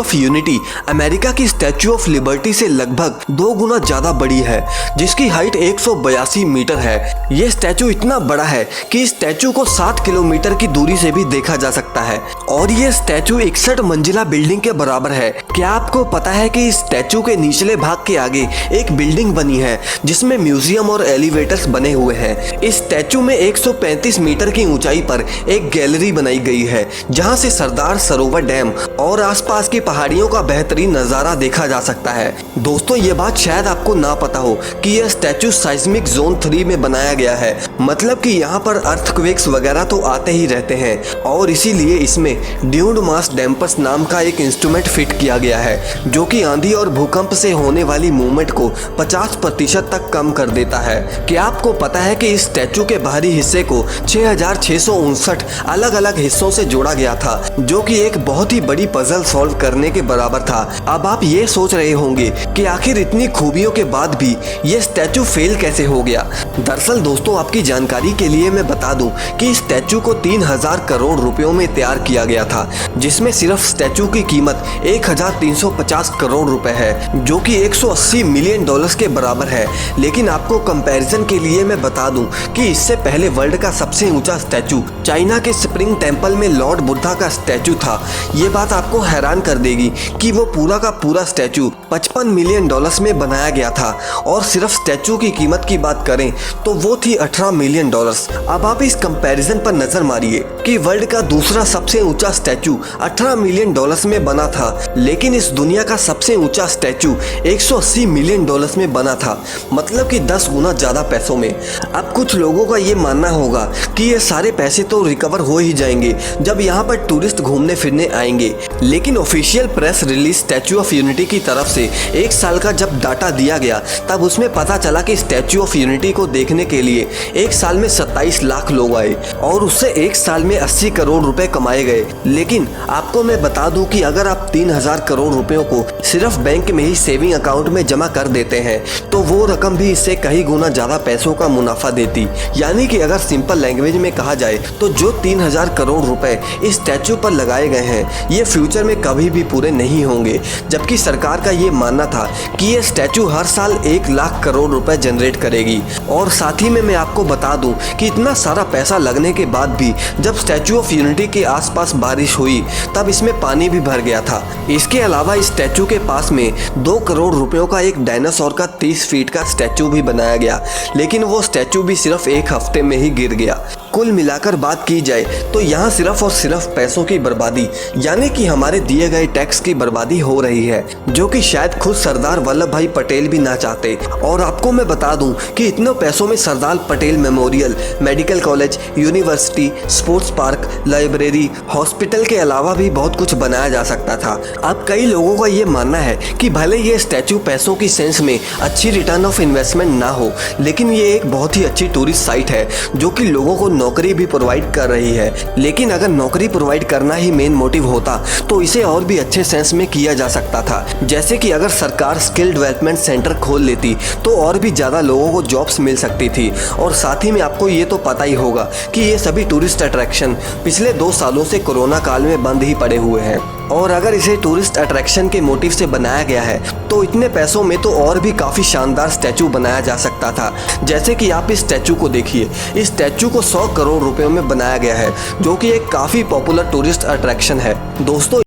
Of unity America की statue of liberty से लगभग 2 गुना ज्यादा बड़ी है, जिसकी हाइट 182 मीटर है। ये स्टैचू इतना बड़ा है कि इस स्टैचू को 7 किलोमीटर की दूरी से भी देखा जा सकता है और ये स्टैचू 61 मंजिला बिल्डिंग के बराबर है। क्या आपको पता है कि इस स्टैचू के निचले भाग के आगे एक बिल्डिंग बनी है जिसमें म्यूजियम और एलिवेटर्स बने हुए हैं। इस स्टैचू में 135 मीटर की ऊंचाई पर एक गैलरी बनाई गई है जहां से सरदार सरोवर डैम और आसपास की पहाड़ियों का बेहतरीन नजारा देखा जा सकता है। दोस्तों, ये बात शायद आपको ना पता हो कि यह स्टैचू साइस्मिक जोन 3 में बनाया गया है, मतलब कि यहाँ पर अर्थक्वेक्स वगैरह तो आते ही रहते हैं और इसीलिए इसमें ड्यून्ड मास डैम्पर्स नाम का एक इंस्ट्रूमेंट फिट किया गया है जो कि आंधी और भूकंप से होने वाली मूवमेंट को 50% तक कम कर देता है। क्या आपको पता है कि इस स्टैचू के बाहरी हिस्से को 6659 अलग अलग हिस्सों से जोड़ा गया था, जो कि एक बहुत ही बड़ी पजल सॉल्व करने के बराबर था। अब आप ये सोच रहे होंगे कि आखिर इतनी खूबियों के बाद भी ये स्टैचू फेल कैसे हो गया। दरअसल दोस्तों, आपकी जानकारी के लिए मैं बता दूं कि इस स्टैचू को 3000 करोड़ रुपयों में तैयार किया गया था, जिसमें सिर्फ स्टैचू की कीमत 1350 करोड़ रुपए है, जो कि 180 मिलियन डॉलर्स के बराबर है। लेकिन आपको कंपैरिजन के लिए मैं बता दूं कि इससे पहले वर्ल्ड का सबसे ऊंचा स्टैचू चाइना के स्प्रिंग टेम्पल में लॉर्ड बुद्धा का स्टैचू था। ये बात आपको हैरान कर देगी कि वो पूरा का पूरा स्टैचू 55 मिलियन डॉलर्स में बनाया गया था और सिर्फ स्टैचू की कीमत की बात करें तो वो थी 18 मिलियन डॉलर्स। अब आप इस कंपैरिजन पर नजर मारिए कि वर्ल्ड का दूसरा सबसे ऊंचा स्टैचू 18 मिलियन डॉलर्स में बना था, लेकिन इस दुनिया का सबसे ऊंचा स्टैचू 180 मिलियन डॉलर्स में बना था, मतलब कि 10 गुना ज्यादा पैसों में। अब कुछ लोगों का ये मानना होगा कि ये सारे पैसे तो रिकवर हो ही जाएंगे जब यहाँ पर टूरिस्ट घूमने फिरने आएंगे, लेकिन official press release statue of unity की तरफ से 1 साल का जब डाटा दिया गया तब उसमें पता चला कि स्टैचू ऑफ यूनिटी को देखने के लिए 1 साल में 27 लाख लोग आए और उससे 1 साल में 80 करोड़ रुपए कमाए गए। लेकिन आपको मैं बता दूं कि अगर आप 3000 करोड़ रुपयों को सिर्फ बैंक में ही सेविंग अकाउंट में जमा कर देते हैं तो वो रकम भी इससे कई गुना ज्यादा पैसों का मुनाफा देती। यानी कि अगर सिंपल लैंग्वेज में कहा जाए तो जो 3000 करोड़ रुपए इस स्टैचू पर लगाए गए हैं ये फ्यूचर में कभी भी पूरे नहीं होंगे, जबकि सरकार का ये मानना था कि ये स्टैचू हर साल 1 लाख करोड़ रुपए जनरेट करेगी। और साथ ही में मैं आपको बता दूं कि इतना सारा पैसा लगने के बाद भी जब स्टैचू ऑफ यूनिटी के आसपास बारिश हुई तब इसमें पानी भी भर गया था। इसके अलावा इस स्टैचू के पास में 2 करोड़ रुपयों का एक डायनासोर का 30 फीट का स्टैचू भी बनाया गया, लेकिन वो स्टैचू भी सिर्फ 1 हफ्ते में ही गिर गया। कुल मिलाकर बात की जाए तो यहाँ सिर्फ और सिर्फ पैसों की बर्बादी यानी कि हमारे दिए गए टैक्स की बर्बादी हो रही है, जो कि शायद खुद सरदार वल्लभ भाई पटेल भी ना चाहते। और आपको मैं बता दूं कि इतने पैसों में Sardar Patel memorial, medical college, university, sports park, library, hospital के अलावा भी बहुत कुछ बनाया जा सकता था। अब कई लोगों का ये मानना है कि भले ये स्टैचू पैसों की सेंस में अच्छी रिटर्न ऑफ इन्वेस्टमेंट ना हो, लेकिन ये एक बहुत ही अच्छी टूरिस्ट साइट है जो कि लोगों को नौकरी भी प्रोवाइड कर रही है। लेकिन अगर नौकरी प्रोवाइड करना ही मेन मोटिव होता तो इसे और भी अच्छे सेंस में किया जा सकता था, जैसे कि अगर सरकार स्किल डेवलपमेंट सेंटर खोल लेती तो और भी ज़्यादा लोगों को जॉब्स मिल सकती थी। और साथ ही में आपको ये तो पता ही होगा कि ये सभी टूरिस्ट अट्रैक्शन पिछले 2 सालों से कोरोना काल में बंद ही पड़े हुए हैं, और अगर इसे टूरिस्ट अट्रैक्शन के मोटिव से बनाया गया है तो इतने पैसों में तो और भी काफ़ी शानदार स्टैचू बनाया जा सकता था। जैसे कि आप इस स्टैचू को देखिए, इस स्टैचू को 100 करोड़ रुपयों में बनाया गया है, जो कि एक काफ़ी पॉपुलर टूरिस्ट अट्रैक्शन है। दोस्तों